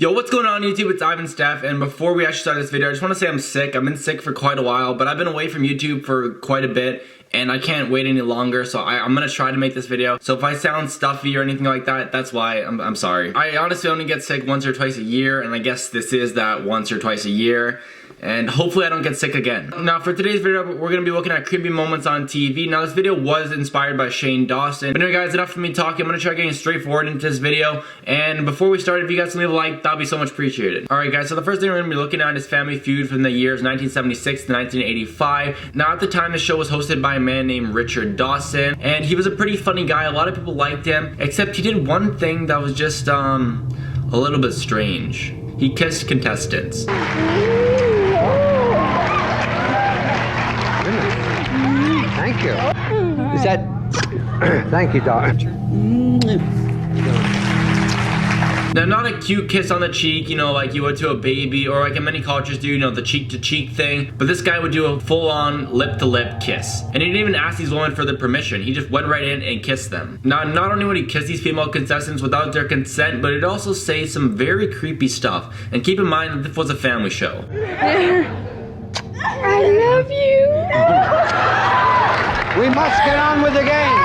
Yo, what's going on YouTube? It's Ivan Steph, and before we actually start this video, I just want to say I'm sick. I've been sick for quite a while, but I've been away from YouTube for quite a bit, and I can't wait any longer, so I'm gonna try to make this video. So if I sound stuffy or anything like that, that's why. I'm sorry. I honestly only get sick once or twice a year, and I guess this is that once or twice a year. And hopefully I don't get sick again. Now for today's video, we're gonna be looking at creepy moments on TV. Now this video was inspired by Shane Dawson. But anyway guys, enough of me talking. I'm gonna try getting straightforward into this video. And before we start, if you guys can leave a like, that'll be so much appreciated. Alright guys, so the first thing we're gonna be looking at is Family Feud from the years 1976 to 1985. Now at the time, the show was hosted by a man named Richard Dawson. And he was a pretty funny guy. A lot of people liked him. Except he did one thing that was just, a little bit strange. He kissed contestants. Thank you. Is that... Thank you, doctor. Now, not a cute kiss on the cheek, you know, like you would to a baby, or like in many cultures do, you know, the cheek-to-cheek thing. But this guy would do a full-on lip-to-lip kiss. And he didn't even ask these women for their permission. He just went right in and kissed them. Now, not only would he kiss these female contestants without their consent, but he'd also say some very creepy stuff. And keep in mind that this was a family show. I love you. We must get on with the game.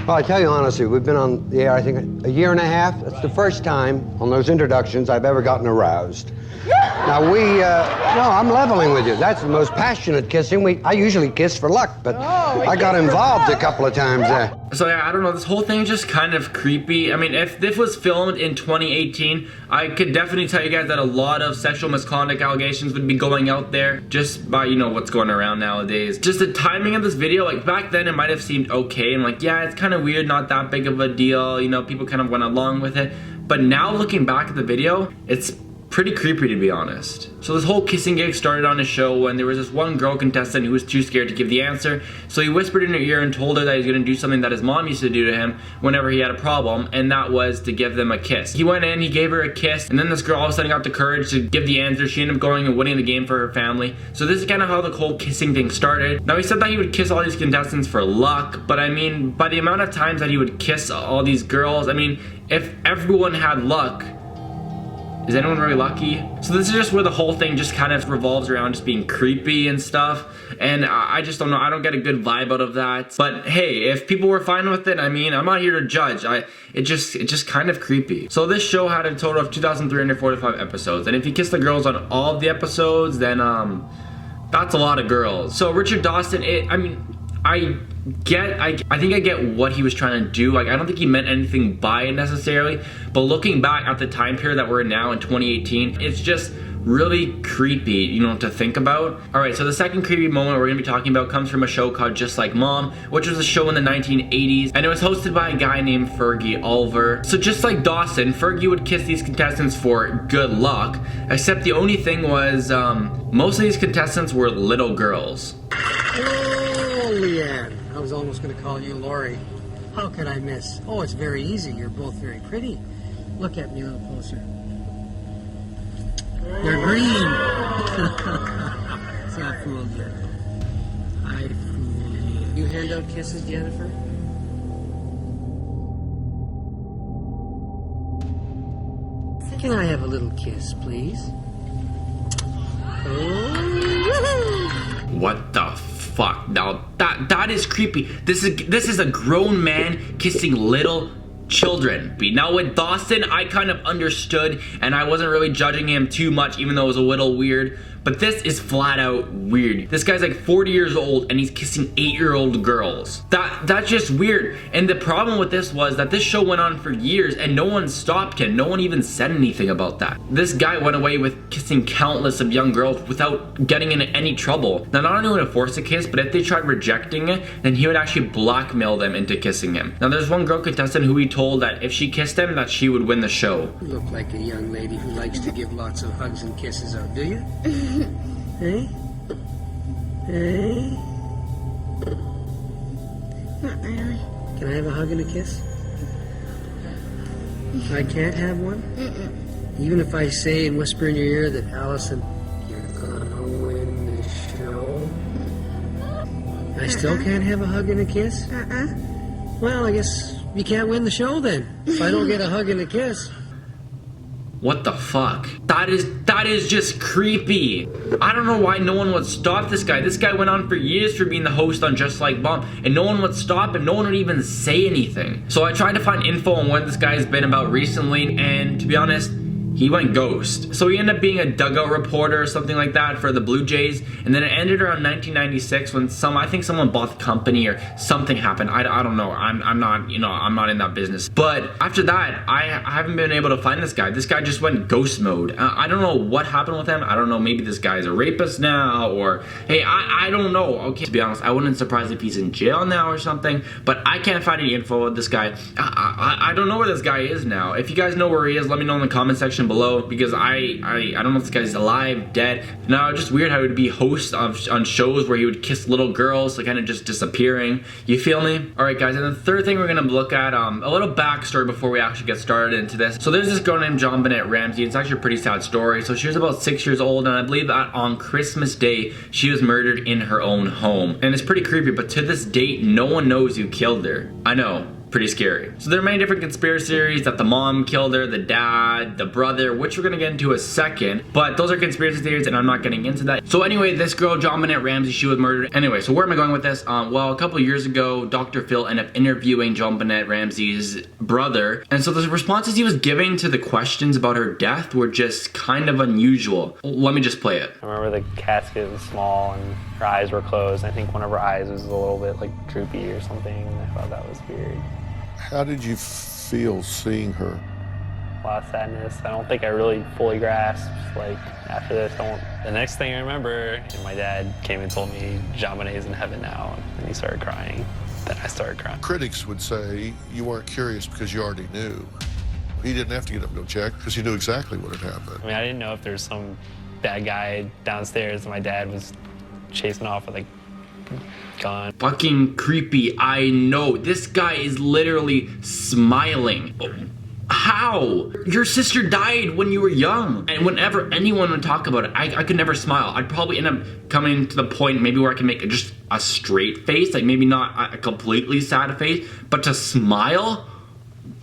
Well, I tell you honestly, we've been on the air, I think, a year and a half. That's the first time on those introductions I've ever gotten aroused. Now no, I'm leveling with you. That's the most passionate kissing. I usually kiss for luck, but I got involved a couple of times there. So yeah, I don't know, this whole thing is just kind of creepy. I mean, if this was filmed in 2018, I could definitely tell you guys that a lot of sexual misconduct allegations would be going out there just by, you know, what's going around nowadays. Just the timing of this video, like back then it might have seemed okay. I'm like, yeah, it's kind of weird, not that big of a deal. You know, people kind of went along with it. But now looking back at the video, it's pretty creepy to be honest. So this whole kissing gig started on his show when there was this one girl contestant who was too scared to give the answer. So he whispered in her ear and told her that he was gonna do something that his mom used to do to him whenever he had a problem, and that was to give them a kiss. He went in, he gave her a kiss, and then this girl all of a sudden got the courage to give the answer. She ended up going and winning the game for her family. So this is kind of how the whole kissing thing started. Now he said that he would kiss all these contestants for luck, but I mean, by the amount of times that he would kiss all these girls, I mean, if everyone had luck, is anyone really lucky? So this is just where the whole thing just kind of revolves around just being creepy and stuff. And I just don't know, I don't get a good vibe out of that. But hey, if people were fine with it, I mean, I'm not here to judge. It's just kind of creepy. So this show had a total of 2,345 episodes. And if you kiss the girls on all of the episodes, then that's a lot of girls. So Richard Dawson, I think I get what he was trying to do. Like, I don't think he meant anything by it necessarily, but looking back at the time period that we're in now in 2018, it's just really creepy, you know, to think about. Alright, so the second creepy moment we're gonna be talking about comes from a show called Just Like Mom, which was a show in the 1980s, and it was hosted by a guy named Fergie Oliver. So just like Dawson, Fergie would kiss these contestants for good luck, except the only thing was, most of these contestants were little girls. Oh, Leanne. I was almost going to call you Lori. How could I miss? Oh, it's very easy. You're both very pretty. Look at me a little closer. You're green. So I fooled you. I fooled you. You hand out kisses, Jennifer? Can I have a little kiss, please? Oh. What the fuck? Now that is creepy. This is a grown man kissing little children. Now with Dawson, I kind of understood and I wasn't really judging him too much, even though it was a little weird. But this is flat out weird. This guy's like 40 years old and he's kissing 8-year-old girls. That's just weird. And the problem with this was that this show went on for years and no one stopped him. No one even said anything about that. This guy went away with kissing countless of young girls without getting in any trouble. Now not only would he force a kiss, but if they tried rejecting it, then he would actually blackmail them into kissing him. Now there's one girl contestant who he told that if she kissed him, that she would win the show. You look like a young lady who likes to give lots of hugs and kisses out, do you? Hey? Hey? Not really. Can I have a hug and a kiss? I can't have one? Even if I say and whisper in your ear that Allison, you're gonna win the show, I still can't have a hug and a kiss? Well, I guess You can't win the show then. If I don't get a hug and a kiss. What the fuck? That is just creepy. I don't know why no one would stop this guy. This guy went on for years for being the host on Just Like Bomb, and no one would stop him. No one would even say anything. So I tried to find info on what this guy's been about recently, and to be honest, he went ghost. So he ended up being a dugout reporter or something like that for the Blue Jays, and then it ended around 1996 when I think someone bought the company or something happened. I don't know. I'm not, you know, I'm not in that business. But after that, I haven't been able to find this guy. This guy just went ghost mode. I don't know what happened with him. I don't know. Maybe this guy's a rapist now, or hey, I don't know. Okay, to be honest, I wouldn't be surprised if he's in jail now or something. But I can't find any info on this guy. I don't know where this guy is now. If you guys know where he is, let me know in the comment section below, because I don't know if this guy's alive, dead. Now, just weird how he would be host on shows where he would kiss little girls, like kind of just disappearing. You feel me? All right, guys, and the third thing we're gonna look at, a little backstory before we actually get started into this. So there's this girl named JonBenet Ramsey. It's actually a pretty sad story. So she was about 6 years old, and I believe that on Christmas Day, she was murdered in her own home. And it's pretty creepy, but to this date, no one knows who killed her. I know. Pretty scary. So there are many different conspiracy theories that the mom killed her, the dad, the brother, which we're gonna get into a second, but those are conspiracy theories and I'm not getting into that. So anyway, this girl, JonBenet Ramsey, she was murdered. Anyway, so where am I going with this? Well, a couple of years ago, Dr. Phil ended up interviewing JonBenet Ramsey's brother, and so the responses he was giving to the questions about her death were just kind of unusual. Let me just play it. I remember the casket was small and her eyes were closed. I think one of her eyes was a little bit like droopy or something. I thought that was weird. How did you feel seeing her? A lot of sadness. I don't think I really fully grasped, like, after this, The next thing I remember, my dad came and told me, JonBenet is in heaven now, and he started crying. Then I started crying. Critics would say you weren't curious because you already knew. He didn't have to get up and go check because he knew exactly what had happened. I mean, I didn't know if there was some bad guy downstairs and my dad was chasing off with, like, gun. Fucking creepy. I know. This guy is literally smiling. How? Your sister died when you were young. And whenever anyone would talk about it, I could never smile. I'd probably end up coming to the point maybe where I can make just a straight face, like maybe not a completely sad face, but to smile?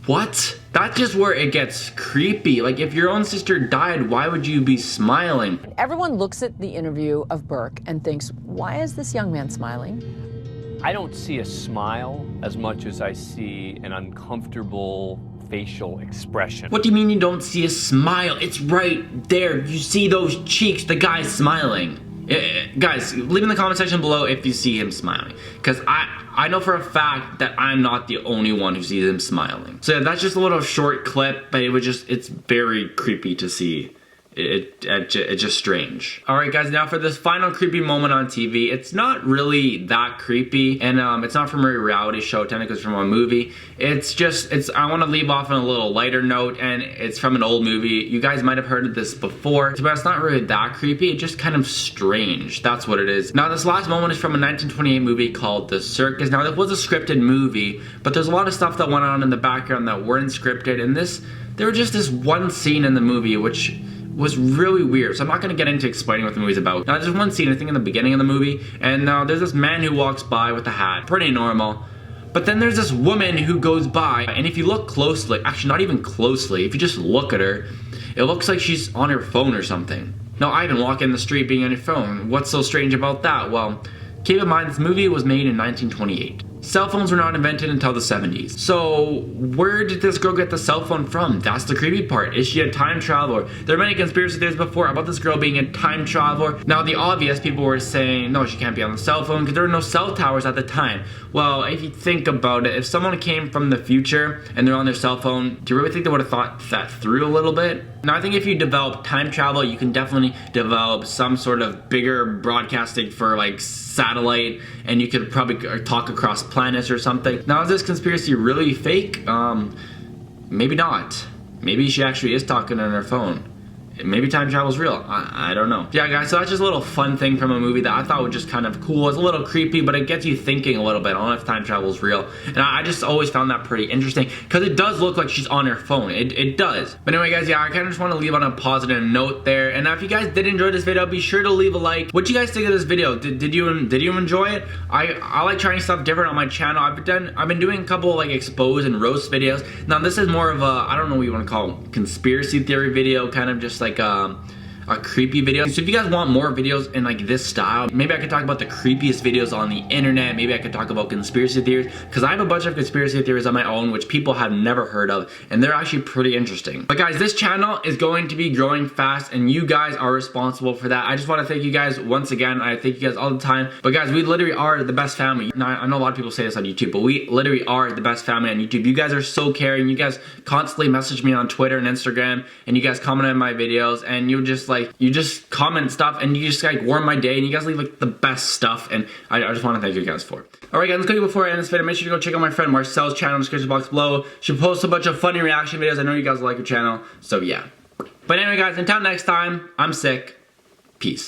What? That's just where it gets creepy. Like, if your own sister died, why would you be smiling? Everyone looks at the interview of Burke and thinks, why is this young man smiling? I don't see a smile as much as I see an uncomfortable facial expression. What do you mean you don't see a smile? It's right there. You see those cheeks. The guy's smiling. Guys, leave in the comment section below if you see him smiling, because I know for a fact that I'm not the only one who sees him smiling. So yeah, that's just a little short clip, but it's very creepy to see. It's just strange. Alright guys, now for this final creepy moment on TV. It's not really that creepy, and it's not from a reality show, technically it's from a movie. I want to leave off on a little lighter note, and it's from an old movie. You guys might have heard of this before, but it's not really that creepy. It's just kind of strange. That's what it is. Now this last moment is from a 1928 movie called The Circus. Now it was a scripted movie, but there's a lot of stuff that went on in the background that weren't scripted, and there was just this one scene in the movie which was really weird. So I'm not gonna get into explaining what the movie's about. Now there's one scene, I think in the beginning of the movie, and there's this man who walks by with a hat. Pretty normal. But then there's this woman who goes by, and if you look closely, actually not even closely, if you just look at her, it looks like she's on her phone or something. Now Ivan, walk in the street being on your phone. What's so strange about that? Well, keep in mind this movie was made in 1928. Cell phones were not invented until the 70s. So where did this girl get the cell phone from? That's the creepy part. Is she a time traveler? There are many conspiracy theories before about this girl being a time traveler. Now the obvious, people were saying, no, she can't be on the cell phone because there were no cell towers at the time. Well, if you think about it, if someone came from the future and they're on their cell phone, do you really think they would have thought that through a little bit? Now I think if you develop time travel, you can definitely develop some sort of bigger broadcasting for like satellite, and you could probably talk across planets or something. Now is this conspiracy really fake? Maybe not. Maybe she actually is talking on her phone. maybe time travel's real. I don't know. Yeah, guys, so that's just a little fun thing from a movie that I thought was just kind of cool. It's a little creepy, but it gets you thinking a little bit. I don't know if time travel's real. And I just always found that pretty interesting because it does look like she's on her phone. It does. But anyway, guys, yeah, I kind of just want to leave on a positive note there. And if you guys did enjoy this video, be sure to leave a like. What do you guys think of this video? Did you enjoy it? I like trying stuff different on my channel. I've been doing a couple like expose and roast videos. Now this is more of a, I don't know what you want to call it, conspiracy theory video, kind of just like a creepy video. So if you guys want more videos in like this style, maybe I could talk about the creepiest videos on the internet. Maybe I could talk about conspiracy theories, because I have a bunch of conspiracy theories on my own which people have never heard of, and they're actually pretty interesting. But guys, this channel is going to be growing fast, and you guys are responsible for that. I just want to thank you guys once again. I thank you guys all the time. But guys, we literally are the best family. Now, I know a lot of people say this on YouTube, but we literally are the best family on YouTube. You guys are so caring. You guys constantly message me on Twitter and Instagram, and you guys comment on my videos, and you just comment stuff, and you just like warm my day, and you guys leave like the best stuff, and I just want to thank you guys for it. Alright guys, let's go. Before I end this video, make sure to go check out my friend Marcel's channel in the description box below. She posts a bunch of funny reaction videos. I know you guys like her channel, so yeah. But anyway guys, until next time, I'm sick. Peace.